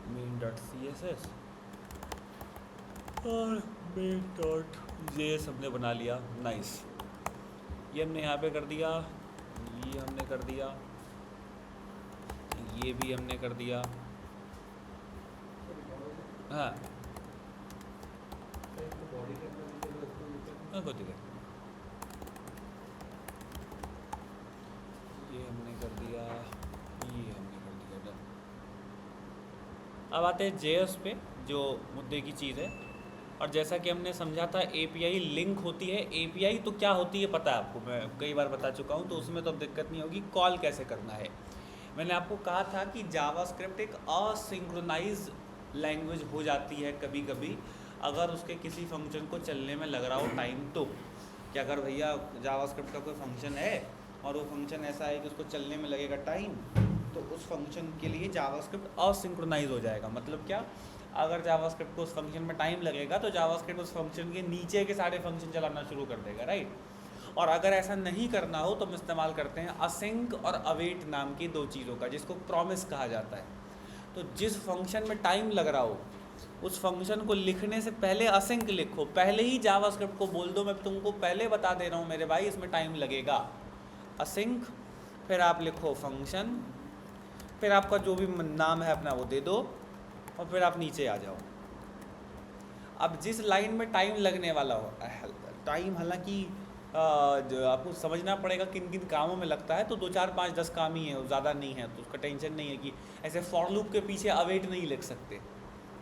Main dot C S S और main dot ये सबने बना लिया। नाइस, ये हमने यहाँ पे कर दिया, ये हमने कर दिया, ये भी हमने कर दिया। हाँ हाँ कोई दिक्कत, ये हमने कर दिया, ये हमने कर दिया, डन। अब आते हैं जेएस पे, जो मुद्दे की चीज़ है। और जैसा कि हमने समझा था एपीआई लिंक होती है। एपीआई तो क्या होती है पता है आपको, मैं कई बार बता चुका हूँ, तो उसमें तो अब दिक्कत नहीं होगी। कॉल कैसे करना है, मैंने आपको कहा था कि जावास्क्रिप्ट एक असिंक्रोनाइज लैंग्वेज हो जाती है कभी कभी, अगर उसके किसी फंक्शन को चलने में लग रहा हो टाइम। तो कि अगर भैया जावास्क्रिप्ट का कोई फंक्शन है और वो फंक्शन ऐसा है कि उसको चलने में लगेगा टाइम, तो उस फंक्शन के लिए जावास्क्रिप्ट असिंक्रोनाइज हो जाएगा। मतलब क्या, अगर जावास्क्रिप्ट को उस फंक्शन में टाइम लगेगा तो जावास्क्रिप्ट उस फंक्शन के नीचे के सारे फंक्शन चलाना शुरू कर देगा, राइट। और अगर ऐसा नहीं करना हो तो हम इस्तेमाल करते हैं असिंक और अवेट नाम की दो चीज़ों का, जिसको प्रॉमिस कहा जाता है। तो जिस फंक्शन में टाइम लग रहा हो उस फंक्शन को लिखने से पहले असिंक लिखो, पहले ही जावास्क्रिप्ट को बोल दो मैं तुमको पहले बता दे रहा हूँ मेरे भाई इसमें टाइम लगेगा। असिंक, फिर आप लिखो फंक्शन, फिर आपका जो भी नाम है अपना वो दे दो, और फिर आप नीचे आ जाओ। अब जिस लाइन में टाइम लगने वाला हो, टाइम हालांकि आपको समझना पड़ेगा किन किन कामों में लगता है, तो 2 4 5 10 काम ही है, ज़्यादा नहीं है, तो उसका टेंशन नहीं है कि ऐसे फॉर लूप के पीछे अवेट नहीं लिख सकते,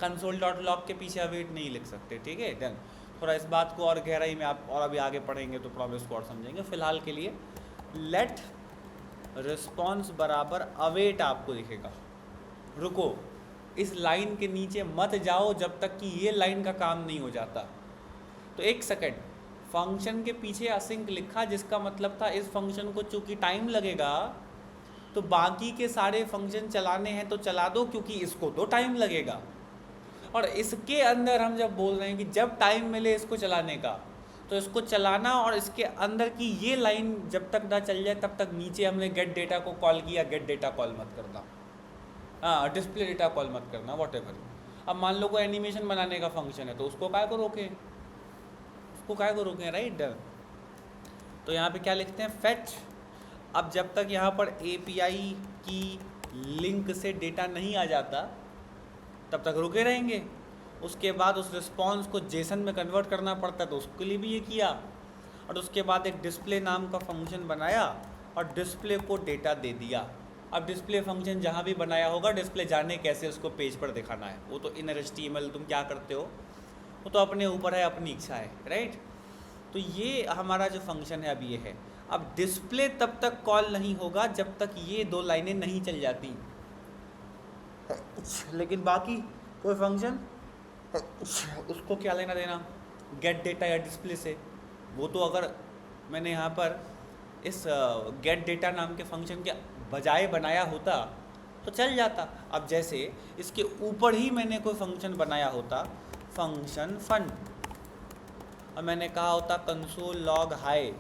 कंसोल डॉट लॉग के पीछे अवेट नहीं लिख सकते, ठीक है। देन थोड़ा इस बात को और गहराई में आप और अभी आगे पढ़ेंगे तो प्रॉमिस को और समझेंगे। फिलहाल के लिए लेट रिस्पॉन्स बराबर अवेट आपको दिखेगा। रुको, इस लाइन के नीचे मत जाओ जब तक कि ये लाइन का काम नहीं हो जाता। तो एक सेकंड, फंक्शन के पीछे असिंक लिखा, जिसका मतलब था इस फंक्शन को चूंकि टाइम लगेगा तो बाकी के सारे फंक्शन चलाने हैं तो चला दो, क्योंकि इसको तो टाइम लगेगा। और इसके अंदर हम जब बोल रहे हैं कि जब टाइम मिले इसको चलाने का, तो इसको चलाना, और इसके अंदर की ये लाइन जब तक ना चल जाए तब तक नीचे हमने गेट डेटा को कॉल किया, गेट डेटा कॉल मत करना, हाँ डिस्प्ले डेटा कॉल मत करना, वॉट एवर। अब मान लो कोई एनिमेशन बनाने का फंक्शन है तो उसको काय को रोकें, उसको काय को रोकें, राइट। तो यहाँ पे क्या लिखते हैं, फेच। अब जब तक यहाँ पर एपीआई की लिंक से डेटा नहीं आ जाता तब तक रुके रहेंगे। उसके बाद उस रिस्पॉन्स को जेसन में कन्वर्ट करना पड़ता है, तो उसके लिए भी ये किया। और उसके बाद एक डिस्प्ले नाम का फंक्शन बनाया और डिस्प्ले को डेटा दे दिया। अब डिस्प्ले फंक्शन जहाँ भी बनाया होगा, डिस्प्ले जाने कैसे उसको पेज पर दिखाना है, वो तो इनर एचटीएमएल तुम क्या करते हो वो तो अपने ऊपर है, अपनी इच्छा है, राइट। तो ये हमारा जो फंक्शन है अब ये है। अब डिस्प्ले तब तक कॉल नहीं होगा जब तक ये 2 लाइनें नहीं चल जाती, लेकिन बाकी कोई फंक्शन उसको क्या लेना देना गेट डेटा या डिस्प्ले से। वो तो अगर मैंने यहाँ पर इस गेट डेटा नाम के फंक्शन के बजाय बनाया होता तो चल जाता। अब जैसे इसके ऊपर ही मैंने कोई फंक्शन बनाया होता, फंक्शन फन, और मैंने कहा होता कंसोल लॉग हाई,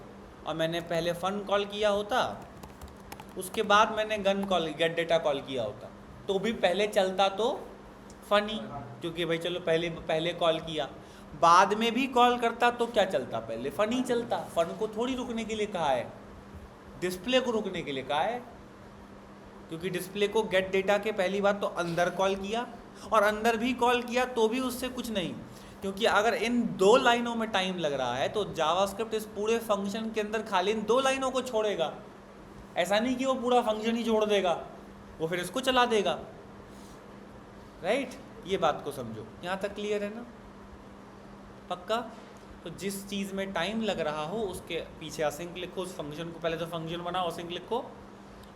और मैंने पहले फन कॉल किया होता, उसके बाद मैंने gun call gate data call किया होता, तो भी पहले चलता तो फनी, क्योंकि भाई चलो पहले कॉल किया, बाद में भी कॉल करता तो क्या चलता, पहले फनी चलता। फन को थोड़ी रुकने के लिए कहा है, डिस्प्ले को रुकने के लिए कहा है, क्योंकि डिस्प्ले को गेट डेटा के पहली बात तो अंदर कॉल किया, और अंदर भी कॉल किया तो भी उससे कुछ नहीं, क्योंकि अगर इन 2 लाइनों में टाइम लग रहा है तो जावास्क्रिप्ट इस पूरे फंक्शन के अंदर खाली इन 2 लाइनों को छोड़ेगा। ऐसा नहीं कि वो पूरा फंक्शन ही छोड़ देगा, वो फिर इसको चला देगा, राइट। ये बात को समझो, यहाँ तक क्लियर है ना, पक्का। तो जिस चीज़ में टाइम लग रहा हो उसके पीछे असिंक लिखो, उस फंक्शन को पहले तो फंक्शन बनाओ, असिंक लिखो,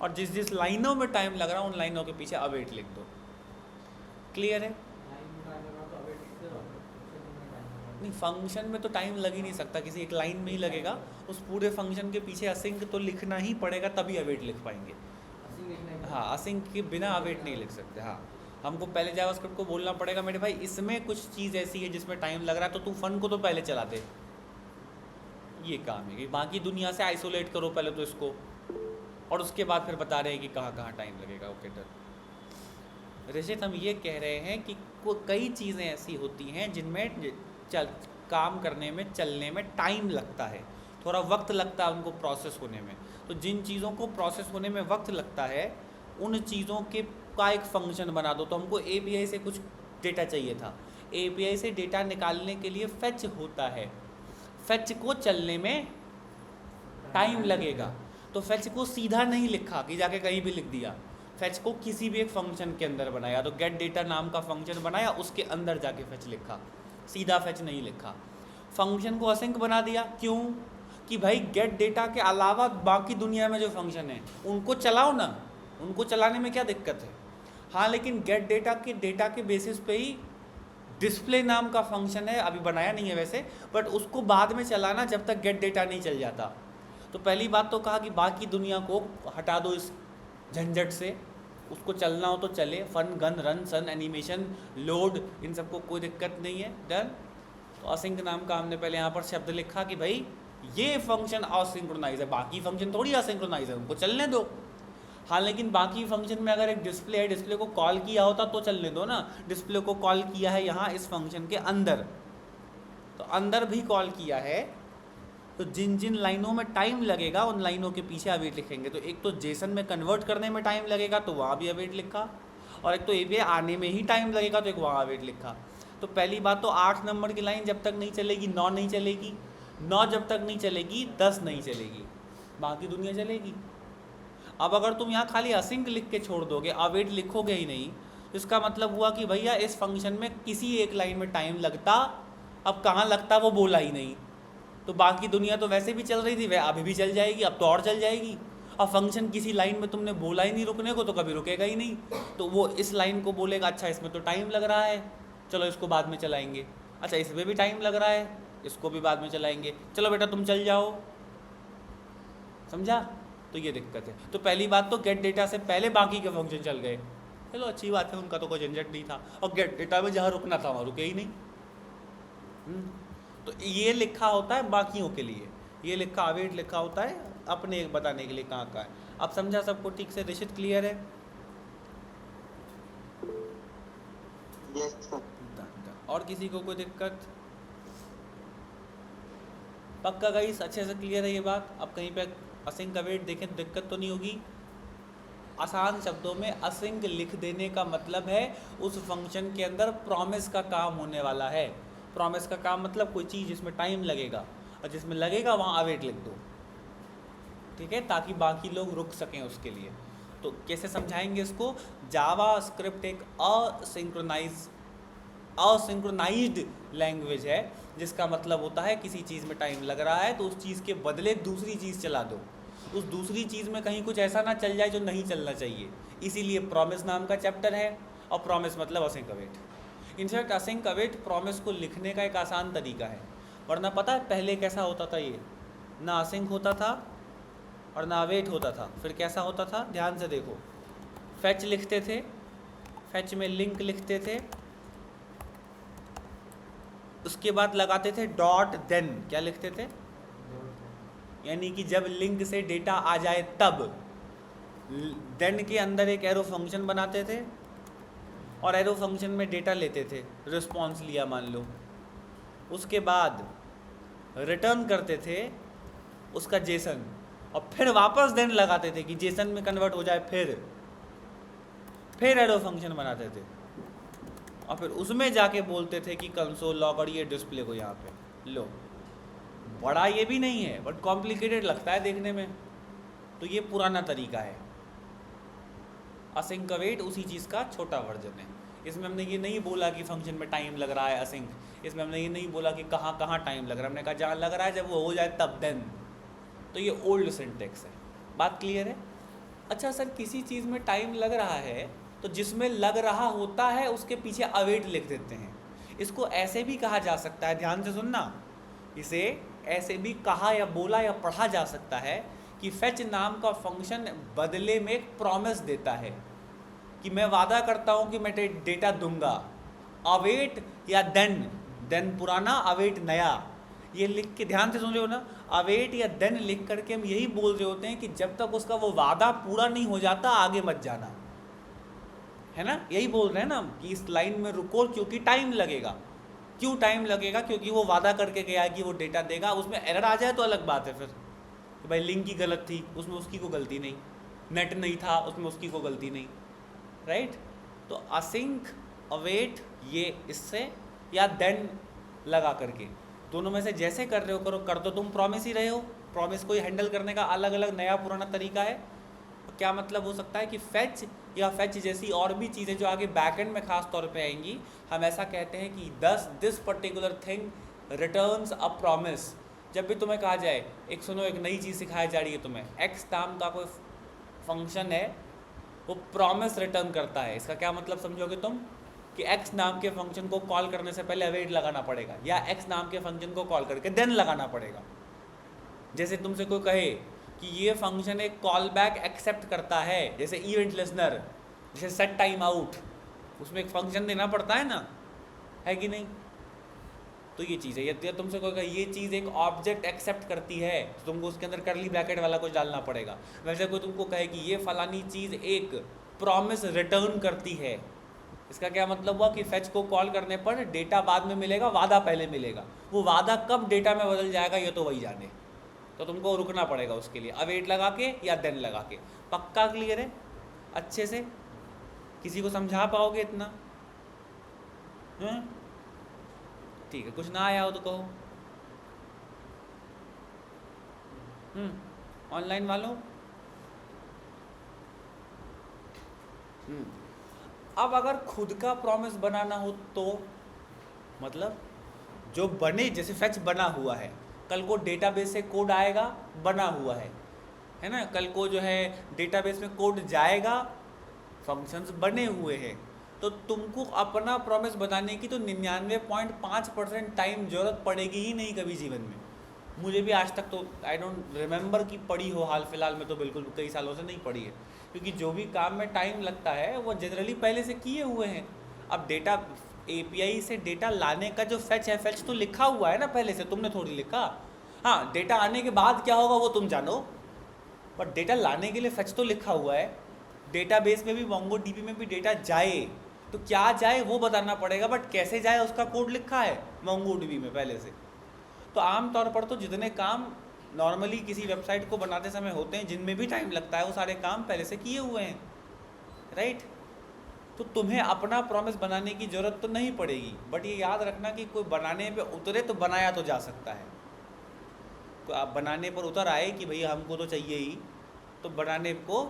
और जिस जिस लाइनों में टाइम लग रहा हो उन लाइनों के पीछे अवेट लिख दो। क्लियर है? नहीं, फंक्शन में तो टाइम लग ही नहीं सकता, किसी एक लाइन में ही लगेगा, उस पूरे फंक्शन के पीछे असिंक तो लिखना ही पड़ेगा तभी अवेट लिख पाएंगे। हाँ, असिंक के बिना अवेट नहीं लिख सकते। हाँ, हमको पहले जावास्क्रिप्ट को बोलना पड़ेगा मेरे भाई इसमें कुछ चीज़ ऐसी है जिसमें टाइम लग रहा है, तो तू फन को तो पहले चला दे, ये काम है कि बाकी दुनिया से आइसोलेट करो पहले तो इसको, और उसके बाद फिर बता रहे हैं कि कहाँ कहाँ टाइम लगेगा। Okay done. ऋषित हम ये कह रहे हैं कि कई चीज़ें ऐसी होती हैं जिनमें चल काम करने में, चलने में टाइम लगता है, थोड़ा वक्त लगता है उनको प्रोसेस होने में। तो जिन चीज़ों को प्रोसेस होने में वक्त लगता है उन चीज़ों के का एक फंक्शन बना दो। तो हमको एपीआई से कुछ डेटा चाहिए था, एपीआई से डेटा निकालने के लिए फेच होता है, फेच को चलने में टाइम लगेगा। तो फेच को सीधा नहीं लिखा कि जाके कहीं भी लिख दिया, फेच को किसी भी एक फंक्शन के अंदर बनाया। तो गेट डेटा नाम का फंक्शन बनाया, उसके अंदर जाके फेच लिखा, सीधा फेच नहीं लिखा। फंक्शन को असिंक बना दिया, क्यों? कि भाई गेट डेटा के अलावा बाकी दुनिया में जो फंक्शन है उनको चलाओ ना, उनको चलाने में क्या दिक्कत है। हाँ, लेकिन गेट डेटा के बेसिस पे ही डिस्प्ले नाम का फंक्शन है, अभी बनाया नहीं है वैसे, बट उसको बाद में चलाना जब तक गेट डेटा नहीं चल जाता। तो पहली बात तो कहा कि बाकी दुनिया को हटा दो इस झंझट से, उसको चलना हो तो चले, फन, गन, रन, सन, एनिमेशन, लोड, इन सबको कोई दिक्कत नहीं है, डन। तो असिंक नाम का हमने पहले यहाँ पर शब्द लिखा कि भाई ये फंक्शन असिंक्रोनाइज है, बाकी फंक्शन थोड़ी असिंक्रोनाइज है, उनको चलने दो। हाँ, लेकिन बाकी फंक्शन में अगर एक डिस्प्ले है, डिस्प्ले को कॉल किया होता तो चलने दो ना। डिस्प्ले को कॉल किया है यहाँ इस फंक्शन के अंदर, तो अंदर भी कॉल किया है, तो जिन जिन लाइनों में टाइम लगेगा उन लाइनों के पीछे अवेट लिखेंगे। तो एक तो जेसन में कन्वर्ट करने में टाइम लगेगा तो वहाँ भी अवेट लिखा, और एक तो एपीआई आने में ही टाइम लगेगा तो एक वहाँ अवेट लिखा। तो पहली बात तो 8 नंबर की लाइन जब तक नहीं चलेगी 9 नहीं चलेगी, 9 जब तक नहीं चलेगी 10 नहीं चलेगी, बाकी दुनिया चलेगी। अब अगर तुम यहाँ खाली असिंक लिख के छोड़ दोगे, अवेट लिखोगे ही नहीं, तो इसका मतलब हुआ कि भैया इस फंक्शन में किसी एक लाइन में टाइम लगता, अब कहाँ लगता वो बोला ही नहीं। तो बाकी दुनिया तो वैसे भी चल रही थी, वह अभी भी चल जाएगी, अब तो और चल जाएगी। अब फंक्शन किसी लाइन में तुमने बोला ही नहीं रुकने को, तो कभी रुकेगा ही नहीं। तो वो इस लाइन को बोलेगा अच्छा इसमें तो टाइम लग रहा है, चलो इसको बाद में चलाएंगे, अच्छा इसमें भी टाइम लग रहा है, इसको भी बाद में चलाएंगे, चलो बेटा तुम चल जाओ। समझा? तो ये दिक्कत है। तो पहली बात तो गेट डेटा से पहले बाकी के फंक्शन चल गए, चलो अच्छी बात है, उनका तो कोई झंझट नहीं था, और गेट डेटा में जहाँ रुकना था वहाँ रुके ही नहीं। तो ये लिखा होता है बाकियों के लिए, ये लिखा अवेट लिखा होता है अपने बताने के लिए कहाँ का है। अब समझा सबको ठीक से? ऋषित क्लियर है? Yes sir. और किसी को कोई दिक्कत? पक्का गाइस, अच्छे से क्लियर है ये बात? अब कहीं पे असिंक अवेट देखें तो दिक्कत तो नहीं होगी। आसान शब्दों में असिंक लिख देने का मतलब है उस फंक्शन के अंदर प्रॉमिस का काम होने वाला है। प्रॉमिस का काम मतलब कोई चीज़ जिसमें टाइम लगेगा, और जिसमें लगेगा वहाँ अवेट लिख दो, ठीक है, ताकि बाकी लोग रुक सकें उसके लिए। तो कैसे समझाएंगे इसको? जावा स्क्रिप्ट एक असिंक्रोनाइज्ड लैंग्वेज है, जिसका मतलब होता है किसी चीज़ में टाइम लग रहा है तो उस चीज़ के बदले दूसरी चीज़ चला दो, उस दूसरी चीज़ में कहीं कुछ ऐसा ना चल जाए जो नहीं चलना चाहिए। इसीलिए प्रॉमिस नाम का चैप्टर है, और प्रॉमिस मतलब async await. In fact async await promise को लिखने का एक आसान तरीका है, वरना पता है पहले कैसा होता था? ये ना असिंक होता था और ना अवेट होता था। फिर कैसा होता था? ध्यान से देखो, फैच लिखते थे, फैच में लिंक लिखते थे, उसके बाद लगाते थे डॉट, देन क्या लिखते थे? यानी कि जब लिंक से डेटा आ जाए तब। देन के अंदर एक एरो फंक्शन बनाते थे, और एरो फंक्शन में डेटा लेते थे, रिस्पॉन्स लिया मान लो, उसके बाद रिटर्न करते थे उसका जेसन, और फिर वापस देन लगाते थे कि जेसन में कन्वर्ट हो जाए, फिर एरो फंक्शन बनाते थे, और फिर उसमें जाके बोलते थे कि कंसोल लॉग और ये डिस्प्ले को यहाँ पे लो। बड़ा ये भी नहीं है, बट कॉम्प्लिकेटेड लगता है देखने में। तो ये पुराना तरीका है। असिंक अवेट उसी चीज़ का छोटा वर्जन है। इसमें हमने ये नहीं बोला कि फंक्शन में टाइम लग रहा है असिंक, इसमें हमने ये नहीं बोला कि कहाँ कहाँ टाइम लग रहा है, हमने कहा जहाँ लग रहा है जब वो हो जाए तब देन। तो ये ओल्ड सिंटेक्स है। बात क्लियर है? अच्छा सर, किसी चीज़ में टाइम लग रहा है तो जिसमें लग रहा होता है उसके पीछे अवेट लिख देते हैं। इसको ऐसे भी कहा जा सकता है, ध्यान से सुनना, इसे ऐसे भी कहा या बोला या पढ़ा जा सकता है कि फेच नाम का फंक्शन बदले में एक प्रॉमिस देता है कि मैं वादा करता हूँ कि मैं डेटा दूंगा। अवेट या देन पुराना, अवेट नया, ये लिख के ध्यान से सुन रहे हो ना, अवेट या देन लिख करके हम यही बोल रहे होते हैं कि जब तक उसका वो वादा पूरा नहीं हो जाता आगे मत जाना, है ना। यही बोल रहे हैं ना कि इस लाइन में रुको क्योंकि टाइम लगेगा। क्यों टाइम लगेगा? क्योंकि वो वादा करके गया है कि वो डेटा देगा, उसमें एरर आ जाए तो अलग बात है फिर कि भाई लिंक की गलत थी, उसमें उसकी को गलती नहीं, नेट नहीं था उसमें उसकी को गलती नहीं, राइट। तो असिंक अवेट ये इससे या देन लगा करके दोनों में से जैसे कर रहे हो करो, कर तो तुम प्रॉमिस ही रहे हो। प्रॉमिस को हैंडल करने का अलग अलग नया पुराना तरीका है। तो क्या मतलब हो सकता है कि फेच या फेच जैसी और भी चीज़ें जो आगे बैकएंड में खास तौर पे आएंगी, हम ऐसा कहते हैं कि this particular thing returns a promise. जब भी तुम्हें कहा जाए, एक सुनो एक नई चीज़ सिखाई जा रही है तुम्हें, एक्स नाम का कोई फंक्शन है वो प्रॉमिस रिटर्न करता है। इसका क्या मतलब समझोगे तुम कि एक्स नाम के फंक्शन को कॉल करने से पहले अवेट लगाना पड़ेगा या एक्स नाम के फंक्शन को कॉल करके देन लगाना पड़ेगा। जैसे तुमसे कोई कहे कि ये फंक्शन एक कॉल बैक एक्सेप्ट करता है, जैसे इवेंट लिसनर, जैसे सेट टाइम आउट, उसमें एक फंक्शन देना पड़ता है ना, है कि नहीं। तो ये चीज़ है, यदि तुमसे कोई कहे ये चीज़ एक ऑब्जेक्ट एक्सेप्ट करती है तो तुमको उसके अंदर करली ब्रैकेट वाला कुछ डालना पड़ेगा। वैसे कोई तुमको कहे कि ये फलानी चीज़ एक प्रॉमिस रिटर्न करती है, इसका क्या मतलब हुआ कि फेच को कॉल करने पर डेटा बाद में मिलेगा, वादा पहले मिलेगा। वो वादा कब डेटा में बदल जाएगा ये तो वही जाने, तो तुमको रुकना पड़ेगा उसके लिए, अवेट लगा के या देन लगा के। पक्का क्लियर है? अच्छे से किसी को समझा पाओगे इतना? ठीक है, कुछ ना आया हो तो कहो। ऑनलाइन वालों अब अगर खुद का प्रॉमिस बनाना हो तो मतलब जो बने, जैसे फेच बना हुआ है, कल को डेटाबेस से कोड आएगा बना हुआ है ना, कल को जो है डेटाबेस में कोड जाएगा, फंक्शंस बने हुए हैं, तो तुमको अपना प्रॉमिस बनाने की तो 99.5% टाइम ज़रूरत पड़ेगी ही नहीं कभी जीवन में। मुझे भी आज तक तो आई डोंट रिमेंबर कि पढ़ी हो, हाल फिलहाल में तो बिल्कुल कई सालों से नहीं पढ़ी है, क्योंकि जो भी काम में टाइम लगता है वो जनरली पहले से किए हुए हैं। अब डेटा एपीआई से डेटा लाने का जो फेच है, फेच तो लिखा हुआ है ना पहले से, तुमने थोड़ी लिखा। हाँ, डेटा आने के बाद क्या होगा वो तुम जानो, बट डेटा लाने के लिए फेच तो लिखा हुआ है। डेटाबेस में भी मोंगोडीबी में भी डेटा जाए तो क्या जाए वो बताना पड़ेगा, बट कैसे जाए उसका कोड लिखा है मोंगोडीबी में पहले से। तो आमतौर पर तो जितने काम नॉर्मली किसी वेबसाइट को बनाते समय होते हैं, जिनमें भी टाइम लगता है, वो सारे काम पहले से किए हुए हैं, राइट। तो तुम्हें अपना प्रॉमिस बनाने की ज़रूरत तो नहीं पड़ेगी, बट ये याद रखना कि कोई बनाने पे उतरे तो बनाया तो जा सकता है। तो आप बनाने पर उतर आए कि भैया हमको तो चाहिए ही, तो बनाने को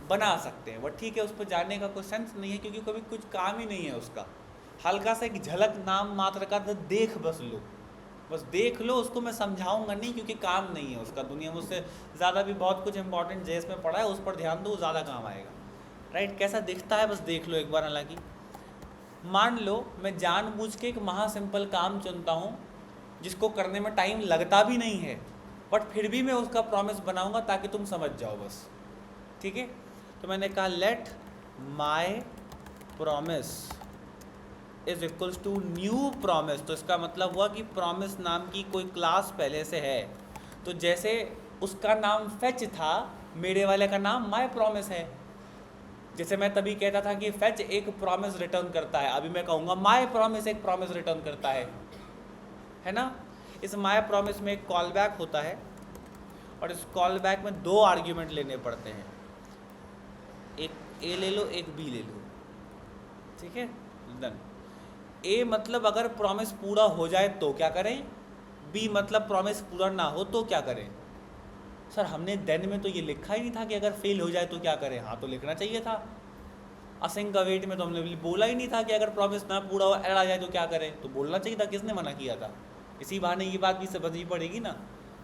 बना सकते हैं, बट ठीक है, उस पर जाने का कोई सेंस नहीं है क्योंकि कभी कुछ काम ही नहीं है उसका। हल्का सा एक झलक नाम मात्र का तो देख बस लो, बस देख लो उसको। मैं समझाऊंगा नहीं क्योंकि काम नहीं है उसका, दुनिया में उससे ज़्यादा भी बहुत कुछ इंपॉर्टेंट जेस में पड़ा है, उस पर ध्यान दो, ज़्यादा काम आएगा, राइट। कैसा दिखता है बस देख लो एक बार। हालांकि मान लो मैं जानबूझ के एक महा सिंपल काम चुनता हूँ जिसको करने में टाइम लगता भी नहीं है, बट फिर भी मैं उसका प्रॉमिस बनाऊंगा ताकि तुम समझ जाओ बस, ठीक है। तो मैंने कहा let my promise is equals to new promise. तो इसका मतलब हुआ कि प्रॉमिस नाम की कोई क्लास पहले से है, तो जैसे उसका नाम फेच था, मेरे वाले का नाम माई प्रॉमिस है। जैसे मैं तभी कहता था कि फेच एक प्रॉमिस रिटर्न करता है, अभी मैं कहूँगा माई प्रॉमिस एक प्रॉमिस रिटर्न करता है ना। इस माई प्रॉमिस में एक कॉल बैक होता है और इस कॉल बैक में दो आर्ग्यूमेंट लेने पड़ते हैं, एक ए ले लो एक बी ले लो, ठीक है। डन। ए मतलब अगर प्रॉमिस पूरा हो जाए तो क्या करें, बी मतलब प्रॉमिस पूरा ना हो तो क्या करें। सर हमने देन में तो ये लिखा ही नहीं था कि अगर फेल हो जाए तो क्या करें। हाँ तो लिखना चाहिए था। असिंक अवेट में तो हमने बोला ही नहीं था कि अगर प्रॉमिस ना पूरा हो एरर आ जाए तो क्या करें, तो बोलना चाहिए था। किसने मना किया था? इसी बहाने ये बात भी समझनी पड़ेगी ना।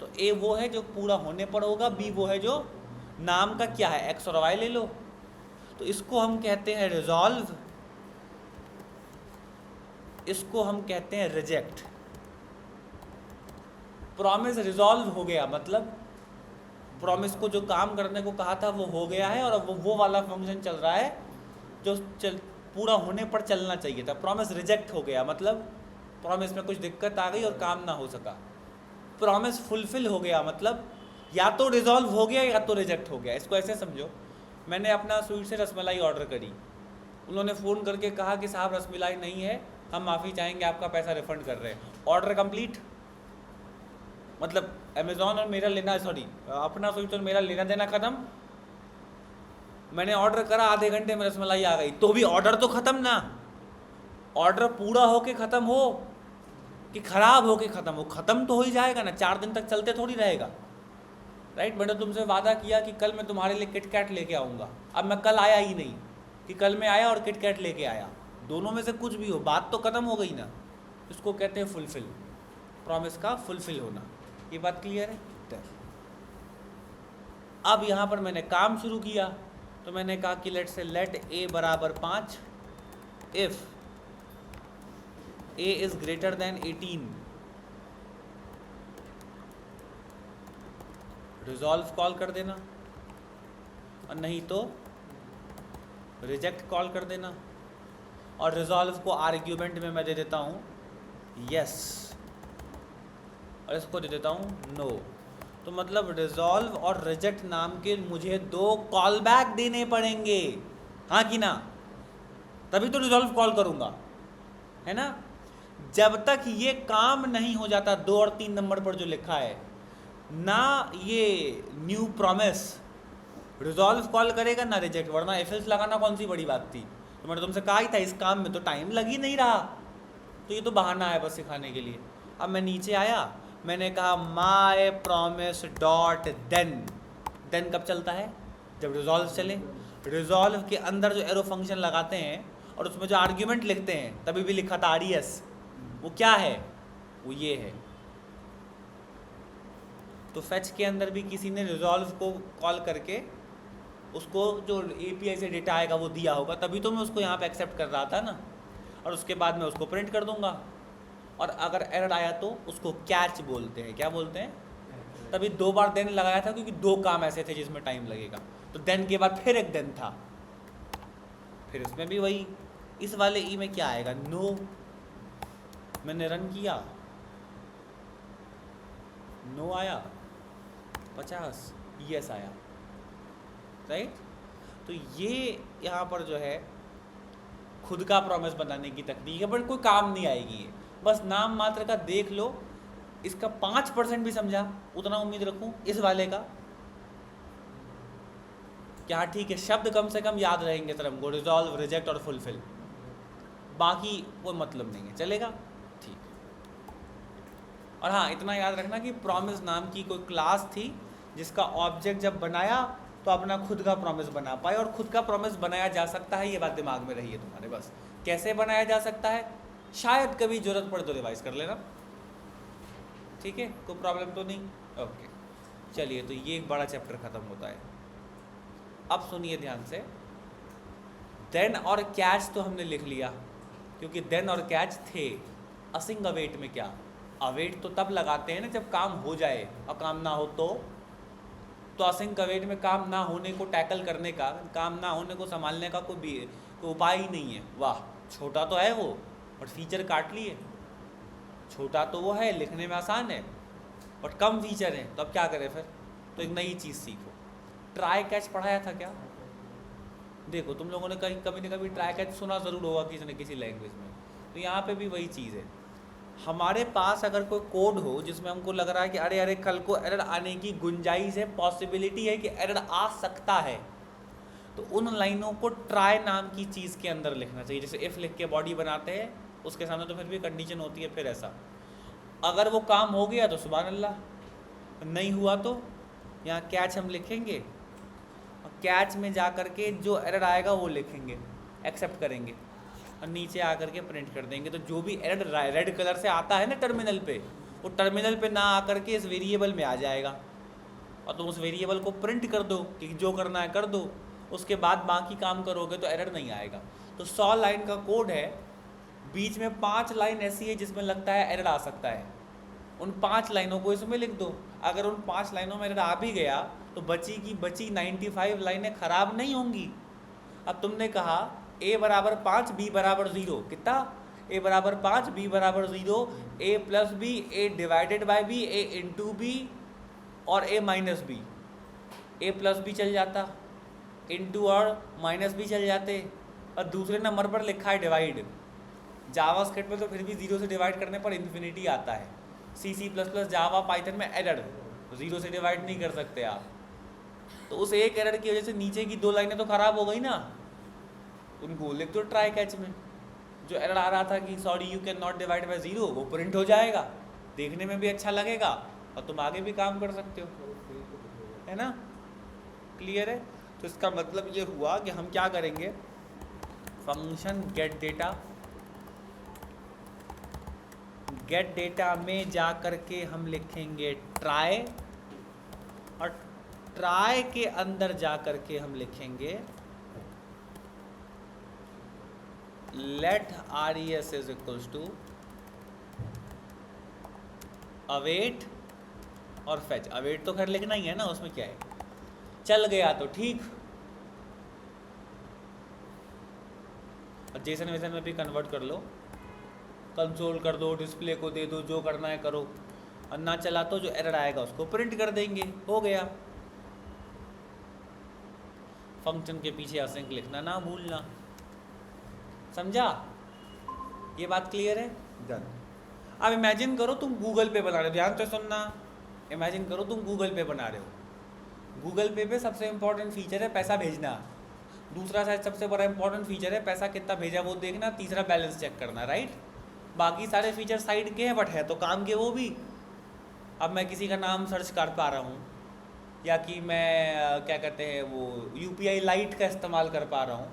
तो ए वो है जो पूरा होने पर होगा, बी वो है जो नाम का क्या है, एक्स और वाई ले लो। तो इसको हम कहते हैं रिजॉल्व, इसको हम कहते हैं रिजेक्ट। प्रॉमिस रिजॉल्व हो गया मतलब प्रॉमिस को जो काम करने को कहा था वो हो गया है और अब वो वाला फंक्शन चल रहा है जो पूरा होने पर चलना चाहिए था। प्रॉमिस रिजेक्ट हो गया मतलब प्रॉमिस में कुछ दिक्कत आ गई और काम ना हो सका, प्रॉमिस फुलफिल हो गया मतलब या तो रिजॉल्व हो गया या तो रिजेक्ट हो गया। इसको ऐसे समझो, मैंने अपना स्वीट से रसमलाई ऑर्डर करी, उन्होंने फ़ोन करके कहा कि साहब रसमलाई नहीं है, हम माफ़ी चाहेंगे, आपका पैसा रिफंड कर रहे हैं। ऑर्डर कंप्लीट, मतलब अमेज़ॉन और मेरा लेना, सॉरी अपना स्वीट और मेरा लेना देना ख़त्म। मैंने ऑर्डर करा, आधे घंटे में रसमलाई आ गई, तो भी ऑर्डर तो ख़त्म ना। ऑर्डर पूरा होके ख़त्म हो कि ख़राब होके ख़त्म हो, ख़त्म तो हो ही जाएगा ना, 4 दिन तक चलते थोड़ी रहेगा, राइट। मैंने तुमसे वादा किया कि कल मैं तुम्हारे लिए किटकैट लेके आऊँगा, अब मैं कल आया ही नहीं कि कल मैं आया और किटकैट लेके आया, दोनों में से कुछ भी हो, बात तो ख़त्म हो गई ना। इसको कहते हैं फुलफिल, प्रॉमिस का फुलफिल होना। ये बात क्लियर है? अब यहाँ पर मैंने काम शुरू किया, तो मैंने कहा कि लेट से लेट ए बराबर 5 if A is greater than 18, resolve call कर देना, और नहीं तो रिजेक्ट कॉल कर देना। और रिजॉल्व को आर्ग्यूमेंट में मैं दे देता हूँ यस, और इसको दे देता हूँ नो। तो मतलब रिजॉल्व और रिजेक्ट नाम के मुझे 2 कॉल बैक देने पड़ेंगे, हाँ कि ना, तभी तो रिजॉल्व कॉल करूँगा, है ना। जब तक ये काम नहीं हो जाता 2 और 3 नंबर पर जो लिखा है ना, ये न्यू प्रॉमिस रिजॉल्व कॉल करेगा ना रिजेक्ट, वरना एफएल्स लगाना कौन सी बड़ी बात थी। तो मैंने तुमसे कहा ही था इस काम में तो टाइम लग ही नहीं रहा, तो ये तो बहाना है बस सिखाने के लिए। अब मैं नीचे आया, मैंने कहा my promise dot then, then कब चलता है? जब रिजॉल्व चले। रिजॉल्व के अंदर जो एरो फंक्शन लगाते हैं और उसमें जो आर्ग्यूमेंट लिखते हैं, तभी भी लिखा था आरईएस, वो क्या है? वो ये है। तो फेच के अंदर भी किसी ने रिजॉल्व को कॉल करके उसको जो एपीआई से डेटा आएगा वो दिया होगा, तभी तो मैं उसको यहाँ पे एक्सेप्ट कर रहा था ना, और उसके बाद मैं उसको प्रिंट कर दूंगा। और अगर एरर आया तो उसको कैच बोलते हैं। क्या बोलते हैं? तभी 2 बार देन लगाया था क्योंकि 2 काम ऐसे थे जिसमें टाइम लगेगा, तो देन के बाद फिर एक देन था, फिर इसमें भी वही। इस वाले ई में क्या आएगा? नो। मैंने रन किया, नो आया, 50 यस आया, राइट। तो ये यहाँ पर जो है खुद का प्रॉमिस बनाने की तकनीक है, बट कोई काम नहीं आएगी ये, बस नाम मात्र का देख लो। इसका 5% भी समझा, उतना उम्मीद रखूं इस वाले का क्या? ठीक है, शब्द कम से कम याद रहेंगे सर हमको, रिजॉल्व, रिजेक्ट और फुलफिल, बाकी कोई मतलब नहीं है, चलेगा? ठीक। और हाँ, इतना याद रखना कि प्रॉमिस नाम की कोई क्लास थी जिसका ऑब्जेक्ट जब बनाया तो अपना खुद का प्रॉमिस बना पाए, और खुद का प्रॉमिस बनाया जा सकता है, ये बात दिमाग में रही है तुम्हारे। बस कैसे बनाया जा सकता है, शायद कभी जरूरत पड़े तो रिवाइज कर लेना, ठीक है, कोई प्रॉब्लम तो नहीं। ओके, चलिए, तो ये एक बड़ा चैप्टर खत्म होता है। अब सुनिए ध्यान से, देन और कैच तो हमने लिख लिया, क्योंकि देन और कैच थे। असिंग अवेट में क्या? अवेट तो तब लगाते हैं ना जब काम हो जाए, और काम ना हो तो असिंक अवेट में काम ना होने को टैकल करने का, काम ना होने को संभालने का कोई उपाय ही नहीं है। वाह, छोटा तो है वो, बट फीचर काट लिए। छोटा तो वो है, लिखने में आसान है, बट कम फीचर है, तो अब क्या करें फिर? तो एक नई चीज़ सीखो। ट्राई कैच पढ़ाया था क्या? देखो, तुम लोगों ने कभी न कभी ट्राई कैच सुना ज़रूर होगा किसी न किसी लैंग्वेज में, तो यहाँ पे भी वही चीज़ है। हमारे पास अगर कोई कोड हो जिसमें हमको लग रहा है कि अरे कल को एरर आने की गुंजाइश है, पॉसिबिलिटी है कि एरर आ सकता है, तो उन लाइनों को ट्राई नाम की चीज़ के अंदर लिखना चाहिए। जैसे इफ़ लिख के बॉडी बनाते हैं, उसके सामने तो फिर भी कंडीशन होती है, फिर ऐसा अगर वो काम हो गया तो सुभान अल्लाह, नहीं हुआ तो यहाँ कैच हम लिखेंगे, और कैच में जा कर के जो एरर आएगा वो लिखेंगे, एक्सेप्ट करेंगे, और नीचे आकर के प्रिंट कर देंगे। तो जो भी एरर रेड कलर से आता है ना टर्मिनल पे, वो टर्मिनल पे ना आकर के इस वेरिएबल में आ जाएगा, और तुम उस वेरिएबल को प्रिंट कर दो कि जो करना है कर दो, उसके बाद बाकी काम करोगे तो एरर नहीं आएगा। तो 100 लाइन का कोड है, बीच में 5 लाइन ऐसी है जिसमें लगता है एरर आ सकता है, उन 5 लाइनों को इसमें लिख दो। अगर उन 5 लाइनों में एरर आ भी गया तो बची की बची 95 लाइनें ख़राब नहीं होंगी। अब तुमने कहा a बराबर 5, b बराबर 0, कितना? ए बराबर 5, बी बराबर 0, A plus B, A divided by B, A into B और A minus B. A plus B चल जाता, इंटू और माइनस बी चल जाते, और दूसरे नंबर पर लिखा है डिवाइड। जावास्क्रिप्ट में तो फिर भी 0 से डिवाइड करने पर इन्फिनिटी आता है। C plus plus Java Python में एरर, 0 से डिवाइड नहीं कर सकते आप। तो उस एक एरर की वजह से नीचे की 2 लाइनें तो खराब हो गई ना, उनको लिख दो ट्राई कैच में। जो एरर आ रहा था कि sorry you can not divide by 0, वो प्रिंट हो जाएगा, देखने में भी अच्छा लगेगा और तुम आगे भी काम कर सकते हो, है ना। क्लियर है। तो इसका मतलब ये हुआ कि हम क्या करेंगे, फंक्शन गेट डेटा में जा करके हम लिखेंगे ट्राई, और ट्राई के अंदर जा करके हम लिखेंगे let res is equals to await और फेच। अवेट तो खैर लिखना ही है ना, उसमें क्या है, चल गया तो ठीक। और जेसन वेसन में भी कन्वर्ट कर लो, कंसोल कर दो, डिस्प्ले को दे दो, जो करना है करो, और ना चला तो जो एरर आएगा उसको प्रिंट कर देंगे, हो गया। फंक्शन के पीछे असिंक लिखना ना भूलना, समझा। ये बात क्लियर है, डन। अब इमेजिन करो तुम गूगल पे बना रहे हो, ध्यान से सुनना। इमेजिन करो तुम गूगल पे बना रहे हो। गूगल पे पे सबसे इंपॉर्टेंट फीचर है पैसा भेजना, दूसरा शायद सबसे बड़ा इंपॉर्टेंट फीचर है पैसा कितना भेजा वो देखना, तीसरा बैलेंस चेक करना, राइट। बाकी सारे फीचर साइड के हैं, बट है तो काम के वो भी। अब मैं किसी का नाम सर्च कर पा रहा हूँ, या कि मैं क्या कहते हैं वो UPI लाइट का इस्तेमाल कर पा रहा हूँ,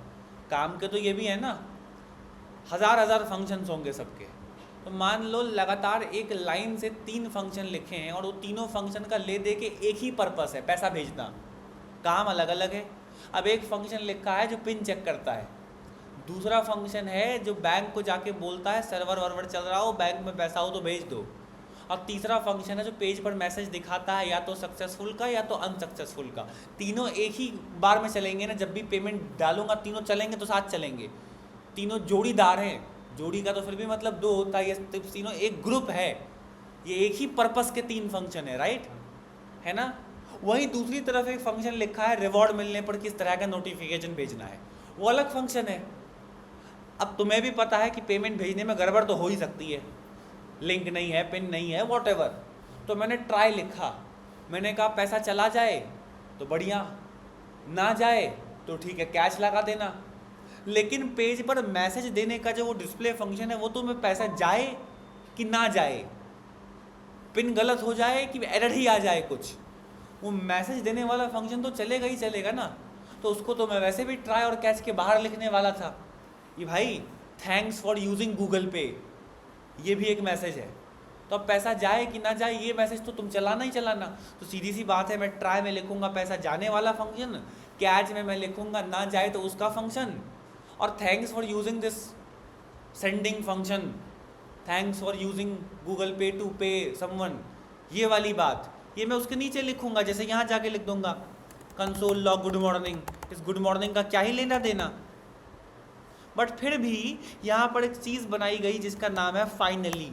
काम के तो ये भी है ना। हज़ार फंक्शंस होंगे सबके। तो मान लो लगातार एक लाइन से 3 फंक्शन लिखे हैं, और वो तीनों फंक्शन का ले दे के एक ही पर्पस है, पैसा भेजना, काम अलग अलग है। अब एक फंक्शन लिखा है जो पिन चेक करता है, दूसरा फंक्शन है जो बैंक को जाके बोलता है सर्वर वर्वर चल रहा हो, बैंक में पैसा हो तो भेज दो, और तीसरा फंक्शन है जो पेज पर मैसेज दिखाता है या तो सक्सेसफुल का या तो अनसक्सेसफुल का। तीनों एक ही बार में चलेंगे ना, जब भी पेमेंट डालूंगा तीनों चलेंगे तो साथ चलेंगे। तीनों जोड़ीदार हैं, जोड़ी का तो फिर भी मतलब 2 होता है, ये तीनों एक ग्रुप है, ये एक ही पर्पस के 3 फंक्शन है, राइट, है ना। वहीं दूसरी तरफ एक फंक्शन लिखा है रिवॉर्ड मिलने पर किस तरह का नोटिफिकेशन भेजना है, वो अलग फंक्शन है। अब तुम्हें भी पता है कि पेमेंट भेजने में गड़बड़ तो हो ही सकती है, लिंक नहीं है, पिन नहीं है, वॉटएवर। तो मैंने ट्राई लिखा, मैंने कहा पैसा चला जाए तो बढ़िया, ना जाए तो ठीक है कैश लगा देना। लेकिन पेज पर मैसेज देने का जो वो डिस्प्ले फंक्शन है, वो तो में पैसा जाए कि ना जाए, पिन गलत हो जाए कि एरर ही आ जाए कुछ, वो मैसेज देने वाला फंक्शन तो चलेगा ही चलेगा ना। तो उसको तो मैं वैसे भी ट्राई और कैच के बाहर लिखने वाला था कि भाई थैंक्स फॉर यूजिंग गूगल पे, ये भी एक मैसेज है। तो अब पैसा जाए कि ना जाए ये मैसेज तो तुम चलाना ही चलाना। तो सीधी सी बात है, मैं ट्राई में लिखूंगा पैसा जाने वाला फंक्शन, कैच में मैं लिखूंगा ना जाए तो उसका फंक्शन, और thanks for using this sending function, thanks for using Google पे टू पे समवन, ये वाली बात ये मैं उसके नीचे लिखूंगा। जैसे यहाँ जाके लिख दूंगा कंसोल लॉग गुड मॉर्निंग, इस गुड मॉर्निंग का क्या ही लेना देना। बट फिर भी यहाँ पर एक चीज़ बनाई गई जिसका नाम है फाइनली,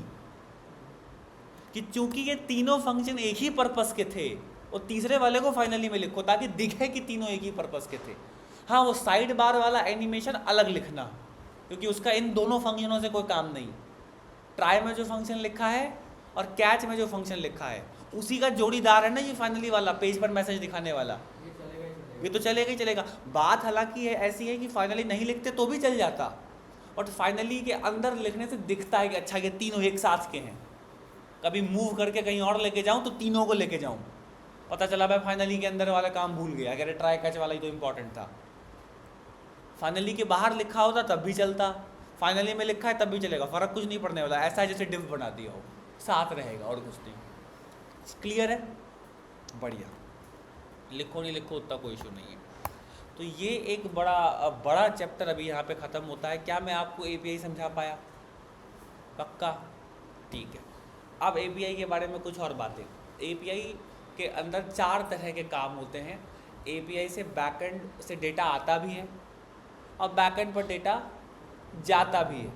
कि चूंकि ये तीनों फंक्शन एक ही पर्पस के थे, और तीसरे वाले को फाइनली में लिखो ताकि दिखे कि तीनों एक ही पर्पस के थे। हाँ, वो साइड बार वाला एनिमेशन अलग लिखना, क्योंकि उसका इन दोनों फंक्शनों से कोई काम नहीं। ट्राई में जो फंक्शन लिखा है और कैच में जो फंक्शन लिखा है उसी का जोड़ीदार है ना ये फाइनली वाला, पेज पर मैसेज दिखाने वाला, ये तो चलेगा ही चलेगा। बात हालांकि है ऐसी है कि फाइनली नहीं लिखते तो भी चल जाता, और फाइनली के अंदर लिखने से दिखता है कि अच्छा ये तीनों एक साथ के हैं। कभी मूव करके कहीं और लेके जाऊं तो तीनों को लेके जाऊं, पता चला मैं फाइनली के अंदर वाला काम भूल गया, कह रहे ट्राई कैच वाला ही तो इंपॉर्टेंट था। फाइनली के बाहर लिखा होता तब भी चलता, फाइनली में लिखा है तब भी चलेगा, फर्क कुछ नहीं पड़ने वाला। ऐसा है जैसे डिव बना दिया हो, साथ रहेगा और कुछ नहीं। क्लियर है, बढ़िया। लिखो नहीं लिखो उतना कोई इशू नहीं है। तो ये एक बड़ा चैप्टर अभी यहाँ पे ख़त्म होता है। क्या मैं आपको API समझा पाया? पक्का? ठीक है। अब API के बारे में कुछ और बातें। API के अंदर 4 तरह के काम होते हैं। API से बैकएंड से डेटा आता भी है और बैकएंड पर डेटा जाता भी है।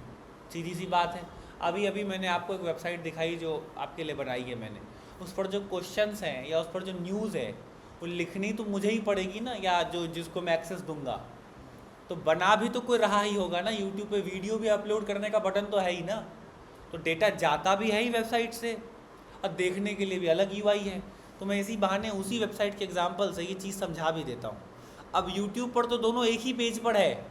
सीधी सी बात है। अभी अभी मैंने आपको एक वेबसाइट दिखाई जो आपके लिए बनाई है मैंने, उस पर जो क्वेश्चंस हैं या उस पर जो न्यूज़ है वो लिखनी तो मुझे ही पड़ेगी ना, या जो जिसको मैं एक्सेस दूंगा। तो बना भी तो कोई रहा ही होगा ना, यूट्यूब पे वीडियो भी अपलोड करने का बटन तो है ही ना, तो डेटा जाता भी है ही वेबसाइट से और देखने के लिए भी अलग यूआई है। तो मैं इसी बहाने उसी वेबसाइट के एग्जांपल से ये चीज़ समझा भी देता हूँ। अब यूट्यूब पर तो दोनों एक ही पेज पर है,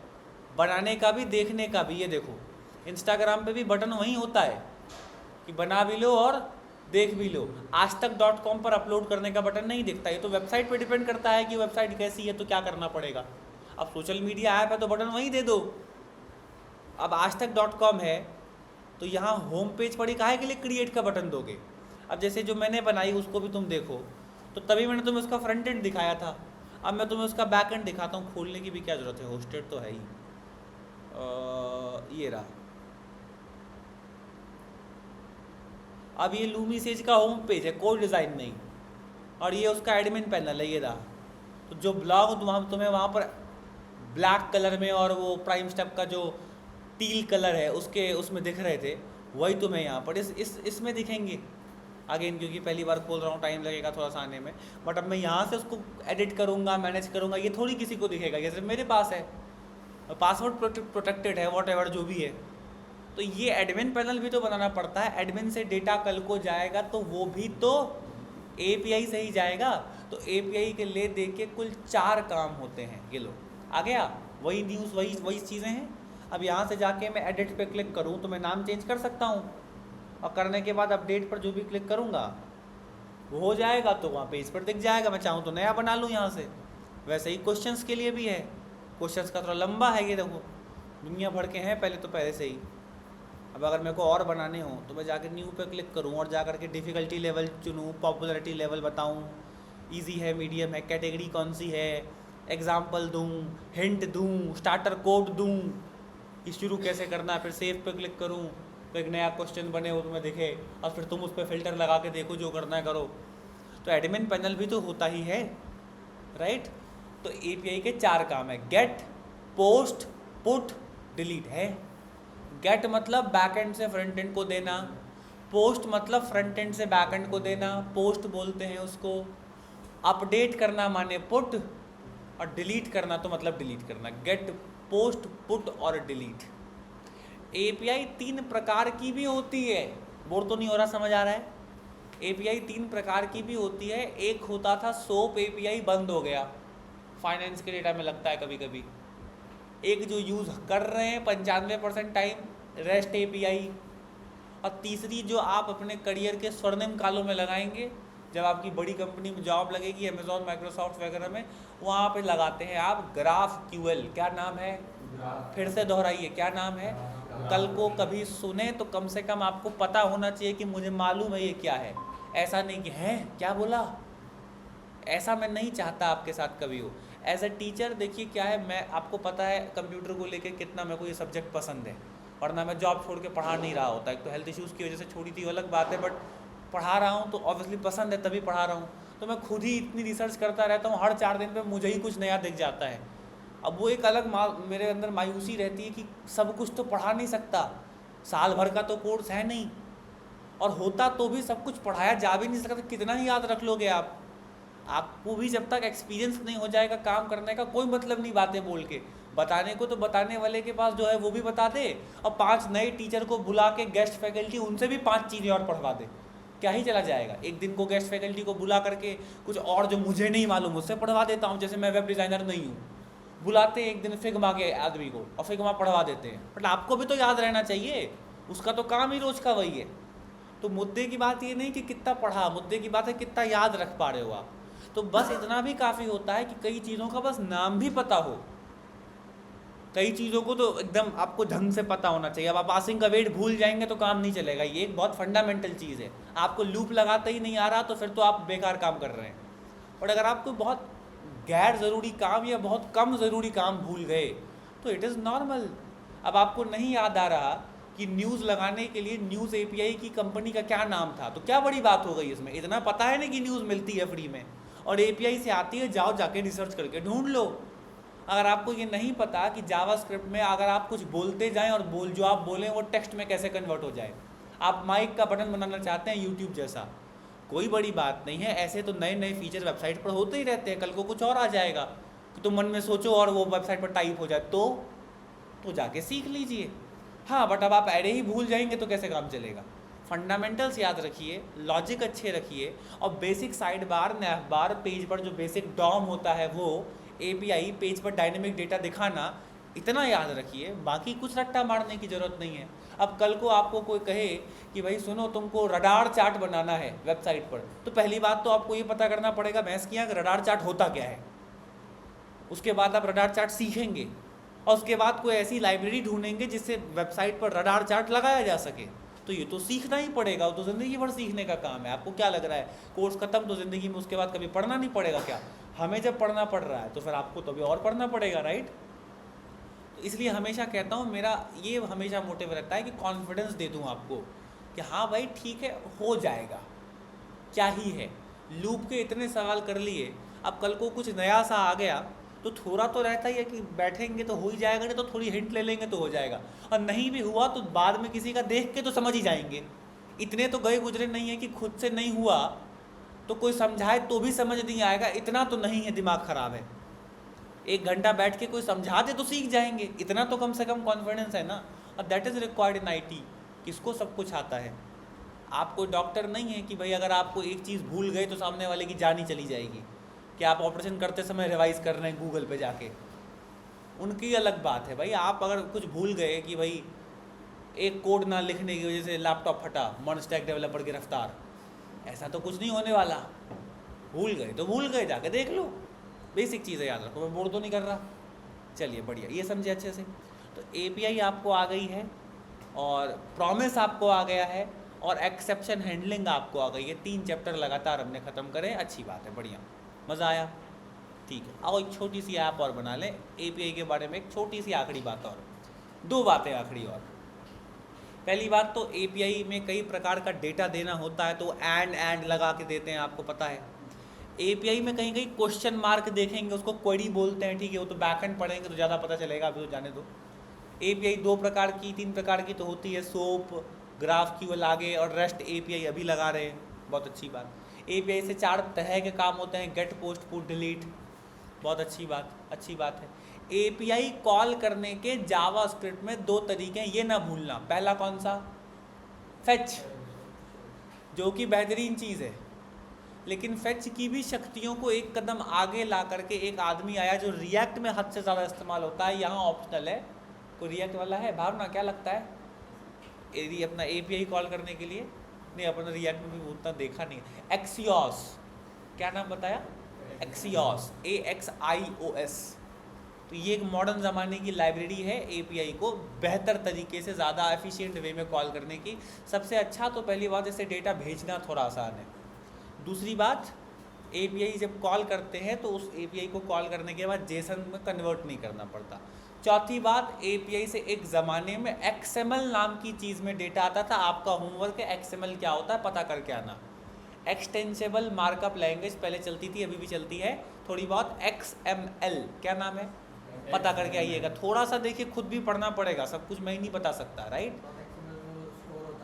बनाने का भी देखने का भी। ये देखो इंस्टाग्राम पे भी बटन वही होता है कि बना भी लो और देख भी लो। आजतक.com पर अपलोड करने का बटन नहीं दिखता। ये तो वेबसाइट पे डिपेंड करता है कि वेबसाइट कैसी है तो क्या करना पड़ेगा। अब सोशल मीडिया ऐप है तो बटन वहीं दे दो। अब आजतक.com है तो यहाँ होम पेज पर ही काहे के लिए क्रिएट का बटन दोगे। अब जैसे जो मैंने बनाई उसको भी तुम देखो, तो तभी मैंने तुम्हें उसका फ्रंट एंड दिखाया था। अब मैं तुम्हें उसका बैक एंड दिखाता हूँ। खोलने की भी क्या ज़रूरत है, होस्टेड तो है ही। ये रहा। अब ये लूमी सेज का होम पेज है, कोई डिज़ाइन नहीं, और ये उसका एडमिन पैनल है। ये रहा। तो जो ब्लॉग तुम्हें वहाँ पर ब्लैक कलर में और वो प्राइम स्टेप का जो टील कलर है उसमें दिख रहे थे, वही तुम्हें यहाँ पर इसमें दिखेंगे। अगेन क्योंकि पहली बार खोल रहा हूँ, टाइम लगेगा थोड़ा सा आने में, बट अब मैं यहाँ से उसको एडिट करूँगा, मैनेज करूँगा, ये थोड़ी किसी को दिखेगा। ये सिर्फ मेरे पास है, पासवर्ड प्रोटेक्टेड है, वॉट जो भी है। तो ये एडमिन पैनल भी तो बनाना पड़ता है। एडमिन से डेटा कल को जाएगा तो वो भी तो एपीआई से ही जाएगा। तो एपीआई के ले दे के कुल 4 काम होते हैं। ये लो आ गया, वही न्यूज़, वही चीज़ें हैं। अब यहाँ से जाके मैं एडिट पे क्लिक करूँ तो मैं नाम चेंज कर सकता हूँ, और करने के बाद अपडेट पर जो भी क्लिक करूँगा वो हो जाएगा, तो वहाँ पेज पर दिख जाएगा। मैं चाहूँ तो नया बना लूँ यहाँ से। वैसे ही क्वेश्चंस के लिए भी है। क्वेश्चंस का थोड़ा लंबा है, ये देखो दुनिया भर के हैं पहले से ही। अब अगर मेरे को और बनाने हो तो मैं जाकर न्यू पे क्लिक करूँ और जा कर के डिफ़िकल्टी लेवल चुनूँ, पॉपुलैरिटी लेवल बताऊँ, इजी है, मीडियम है, कैटेगरी कौन सी है, एग्जाम्पल दूँ, हिंट दूँ, स्टार्टर कोड दूँ कि शुरू कैसे करना है। फिर सेव पे क्लिक करूँ तो एक नया क्वेश्चन बने वो तुम्हें दिखे, और फिर तुम उस पर फिल्टर लगा के देखो, जो करना है करो। तो एडमिन पैनल भी तो होता ही है, राइट। तो एपीआई के 4 काम है, गेट, पोस्ट, पुट, डिलीट है। गेट मतलब बैक एंड से फ्रंट एंड को देना, पोस्ट मतलब फ्रंट एंड से बैक एंड को देना, पोस्ट बोलते हैं उसको। अपडेट करना माने पुट, और डिलीट करना तो मतलब डिलीट करना। गेट, पोस्ट, पुट और डिलीट। एपीआई 3 प्रकार की भी होती है। बोर तो नहीं हो रहा, समझ आ रहा है। एपीआई 3 प्रकार की भी होती है। एक होता था सोप एपीआई, बंद हो गया, फाइनेंस के डेटा में लगता है कभी कभी। एक जो यूज़ कर रहे हैं 95% टाइम, रेस्ट एपीआई। और तीसरी जो आप अपने करियर के स्वर्णिम कालों में लगाएंगे, जब आपकी बड़ी कंपनी में जॉब लगेगी, अमेजॉन, माइक्रोसॉफ्ट वगैरह में, वहाँ पे लगाते हैं आप ग्राफ क्यूएल। क्या नाम है, फिर से दोहराइए, क्या नाम है। कल को कभी सुने तो कम से कम आपको पता होना चाहिए कि मुझे मालूम है ये क्या है। ऐसा नहीं कि है क्या बोला, ऐसा मैं नहीं चाहता आपके साथ कभी हो। एज ए टीचर देखिए क्या है, मैं आपको पता है कंप्यूटर को लेके कितना मेरे को ये सब्जेक्ट पसंद है, वरना मैं जॉब छोड़ के पढ़ा नहीं रहा होता। एक तो हेल्थ इश्यूज़ की वजह से छोड़ी थी, अलग बात है, बट पढ़ा रहा हूँ तो ऑब्वियसली पसंद है तभी पढ़ा रहा हूँ। तो मैं खुद ही इतनी रिसर्च करता रहता हूँ, हर 4 दिन पे मुझे ही कुछ नया दिख जाता है। अब वो एक अलग मेरे अंदर मायूसी रहती है कि सब कुछ तो पढ़ा नहीं सकता, साल भर का तो कोर्स है नहीं, और होता तो भी सब कुछ पढ़ाया जा भी नहीं सकता। कितना ही याद रख लोगे आप। आपको भी जब तक एक्सपीरियंस नहीं हो जाएगा काम करने का, कोई मतलब नहीं बातें बोल के। बताने को तो बताने वाले के पास जो है वो भी बता दे, और 5 नए टीचर को बुला के गेस्ट फैकल्टी, उनसे भी 5 चीज़ें और पढ़वा दे, क्या ही चला जाएगा। एक दिन को गेस्ट फैकल्टी को बुला करके कुछ और जो मुझे नहीं मालूम उससे पढ़वा देता हूँ। जैसे मैं वेब डिज़ाइनर नहीं हूँ, बुलाते हैं एक दिन फिग्मा के आदमी को और फिग्मा पढ़वा देते हैं, बट आपको भी तो याद रहना चाहिए, उसका तो काम ही रोज का वही है। तो मुद्दे की बात ये नहीं कि कितना पढ़ा, मुद्दे की बात है कितना याद रख पा रहे हो आप। तो बस इतना भी काफ़ी होता है कि कई चीज़ों का बस नाम भी पता हो, कई चीज़ों को तो एकदम आपको ढंग से पता होना चाहिए। अब आप पासिंग का वेट भूल जाएंगे तो काम नहीं चलेगा। ये एक बहुत फंडामेंटल चीज़ है। आपको लूप लगाते ही नहीं आ रहा तो फिर तो आप बेकार काम कर रहे हैं। और अगर आपको बहुत गैर ज़रूरी काम या बहुत कम ज़रूरी काम भूल गए तो इट इज़ नॉर्मल। अब आपको नहीं याद आ रहा कि न्यूज़ लगाने के लिए न्यूज़ एपीआई की कंपनी का क्या नाम था, तो क्या बड़ी बात हो गई इसमें। इतना पता है ना कि न्यूज़ मिलती है फ्री में और एपीआई से आती है, जाओ जाके रिसर्च करके ढूंढ लो। अगर आपको ये नहीं पता कि जावास्क्रिप्ट में अगर आप कुछ बोलते जाएं और जो आप बोलें वो टेक्स्ट में कैसे कन्वर्ट हो जाए, आप माइक का बटन बनाना चाहते हैं यूट्यूब जैसा, कोई बड़ी बात नहीं है। ऐसे तो नए नए फीचर वेबसाइट पर होते ही रहते हैं, कल को कुछ और आ जाएगा तो मन में सोचो और वो वेबसाइट पर टाइप हो जाए तो जाके सीख लीजिए। हाँ, बट अब आप ऐरे ही भूल जाएंगे तो कैसे काम चलेगा। फंडामेंटल्स याद रखिए, लॉजिक अच्छे रखिए, और बेसिक साइड बार नैव बार पेज पर जो बेसिक डॉम होता है वो, एपीआई पेज पर डायनेमिक डेटा दिखाना, इतना याद रखिए। बाकी कुछ रट्टा मारने की ज़रूरत नहीं है। अब कल को आपको कोई कहे कि भाई सुनो तुमको रडार चार्ट बनाना है वेबसाइट पर, तो पहली बात तो आपको ये पता करना पड़ेगा भैंस की कि रडार चार्ट होता क्या है। उसके बाद आप रडार चार्ट सीखेंगे और उसके बाद कोई ऐसी लाइब्रेरी ढूंढेंगे जिससे वेबसाइट पर रडार चार्ट लगाया जा सके। तो ये तो सीखना ही पड़ेगा, तो ज़िंदगी भर सीखने का काम है। आपको क्या लग रहा है कोर्स खत्म तो ज़िंदगी में उसके बाद कभी पढ़ना नहीं पड़ेगा क्या? हमें जब पढ़ना पड़ रहा है तो फिर आपको तो अभी और पढ़ना पड़ेगा, राइट? तो इसलिए हमेशा कहता हूँ, मेरा ये हमेशा मोटिव रहता है कि कॉन्फिडेंस दे दूँ आपको कि हाँ भाई ठीक है, हो जाएगा, क्या ही है। लूप के इतने सवाल कर लिए, अब कल को कुछ नया सा आ गया तो थोड़ा तो रहता ही है कि बैठेंगे तो हो ही जाएगा, नहीं तो थोड़ी हिंट ले लेंगे तो हो जाएगा, और नहीं भी हुआ तो बाद में किसी का देख के तो समझ ही जाएंगे। इतने तो गए गुजरे नहीं है कि खुद से नहीं हुआ तो कोई समझाए तो भी समझ नहीं आएगा, इतना तो नहीं है दिमाग ख़राब है। 1 घंटा बैठ के कोई समझा दे तो सीख जाएंगे, इतना तो कम से कम कॉन्फिडेंस है ना। और that is required in IT। किसको सब कुछ आता है? आप कोई डॉक्टर नहीं है कि भाई अगर आपको एक चीज़ भूल गए तो सामने वाले की जान ही चली जाएगी, कि आप ऑपरेशन करते समय रिवाइज़ कर रहे हैं गूगल पे जाके, उनकी अलग बात है भाई। आप अगर कुछ भूल गए कि भाई एक कोड ना लिखने की वजह से लैपटॉप फटा, मॉनस्टैक डेवलपर गिरफ्तार, ऐसा तो कुछ नहीं होने वाला। भूल गए तो भूल गए, जाके देख लो। बेसिक चीज़ें याद रखो, मैं बोर तो नहीं कर रहा। चलिए बढ़िया, ये समझे अच्छे से। तो API आपको आ गई है, और प्रॉमिस आपको आ गया है, और एक्सेप्शन हैंडलिंग आपको आ गई है। 3 चैप्टर लगातार हमने ख़त्म करे, अच्छी बात है, बढ़िया, मज़ा आया। ठीक है, आओ एक छोटी सी ऐप और बना लें API के बारे में, एक छोटी सी आखिरी बात और, 2 बातें आखिरी और। पहली बात तो API में कई प्रकार का डेटा देना होता है तो एंड लगा के देते हैं, आपको पता है। API में कहीं कहीं क्वेश्चन मार्क देखेंगे, उसको क्वेरी बोलते हैं, ठीक है, वो तो बैकएंड पढ़ेंगे तो ज़्यादा पता चलेगा, अभी तो जाने दो। API 2 प्रकार की 3 प्रकार की तो होती है, सोप, GraphQL आगे, और REST API अभी लगा रहे हैं, बहुत अच्छी बात। API से 4 तरह के काम होते हैं, गेट, पोस्ट, पुट, डिलीट, बहुत अच्छी बात है। API कॉल करने के जावास्क्रिप्ट में 2 तरीके हैं, ये ना भूलना। पहला कौन सा? फेच, जो कि बेहतरीन चीज़ है, लेकिन फेच की भी शक्तियों को एक कदम आगे ला करके एक आदमी आया जो रिएक्ट में हद से ज़्यादा इस्तेमाल होता है, यहाँ ऑप्शनल है। कोई रिएक्ट वाला है? भावना क्या लगता है? यदि अपना API कॉल करने के लिए नहीं, अपना रिएक्ट में भी उतना देखा नहीं। एक्सियोस, क्या नाम बताया? Axios, AXIOS। तो ये एक मॉडर्न ज़माने की लाइब्रेरी है API को बेहतर तरीके से, ज़्यादा एफिशिएंट वे में कॉल करने की। सबसे अच्छा तो पहली बात, इससे डेटा भेजना थोड़ा आसान है। दूसरी बात, API जब कॉल करते हैं तो उस API को कॉल करने के बाद JSON में कन्वर्ट नहीं करना पड़ता। चौथी बात, API से एक ज़माने में XML नाम की चीज़ में डेटा आता था। आपका होमवर्क है XML क्या होता है पता करके आना। एक्सटेंसिबल मार्कअप लैंग्वेज पहले चलती थी, अभी भी चलती है थोड़ी बहुत। XML क्या नाम है पता करके आइएगा। थोड़ा सा देखिए, खुद भी पढ़ना पड़ेगा, सब कुछ मैं ही नहीं बता सकता, राइट?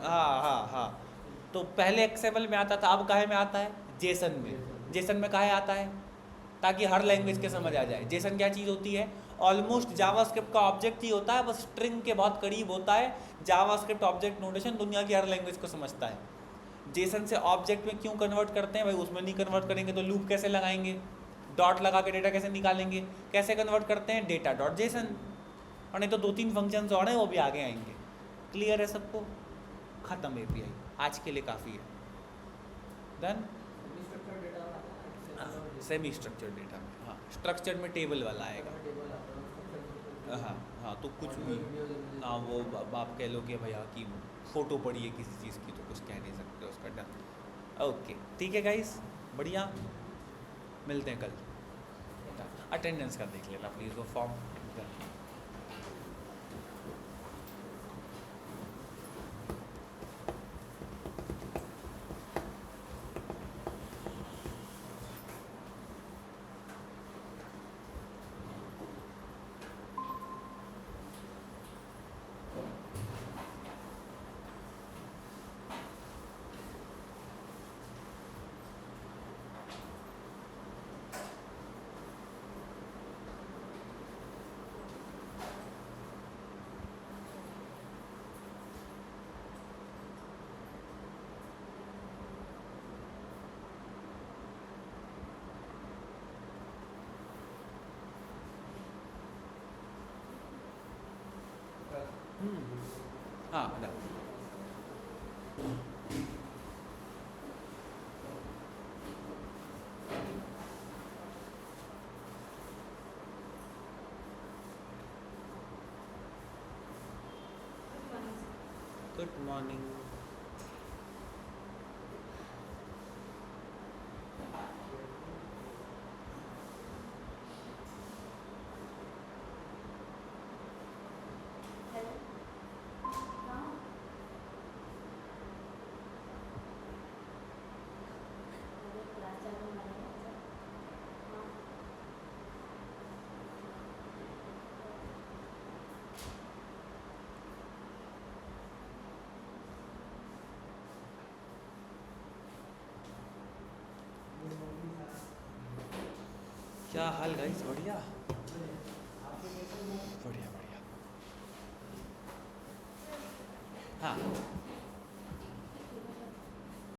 हाँ। तो पहले XML में आता था, अब काहे में आता है? JSON में। JSON में काहे आता है? ताकि हर लैंग्वेज के समझ आ जाए। JSON क्या चीज़ होती है? ऑलमोस्ट जावास्क्रिप्ट का ऑब्जेक्ट ही होता है, बस स्ट्रिंग के बहुत करीब होता है। जावास्क्रिप्ट ऑब्जेक्ट नोटेशन दुनिया की हर लैंग्वेज को समझता है। JSON से ऑब्जेक्ट में क्यों कन्वर्ट करते हैं भाई? उसमें नहीं कन्वर्ट करेंगे तो लूप कैसे लगाएंगे? डॉट लगा के डेटा कैसे निकालेंगे? कैसे कन्वर्ट करते हैं? Data dot JSON। और नहीं तो 2-3 फंक्शंस और हैं, वो भी आगे आएंगे। क्लियर है सबको? ख़त्म API, आज के लिए काफ़ी है। डन। सेमी स्ट्रक्चर्ड डेटा में, हाँ, स्ट्रक्चर्ड में टेबल वाला आएगा। हाँ, तो कुछ भी, हाँ, वो आप कह लो कि भैया की फ़ोटो पड़ी है किसी चीज़ की तो कुछ कह नहीं सकते उसका। डन, ओके, ठीक है गाइस, बढ़िया, मिलते हैं कल। अटेंडेंस का देख लेना प्लीज़, वो फॉर्म। हाँ ना। Good morning. क्या हाल गाइस? बढ़िया बढ़िया बढ़िया। हाँ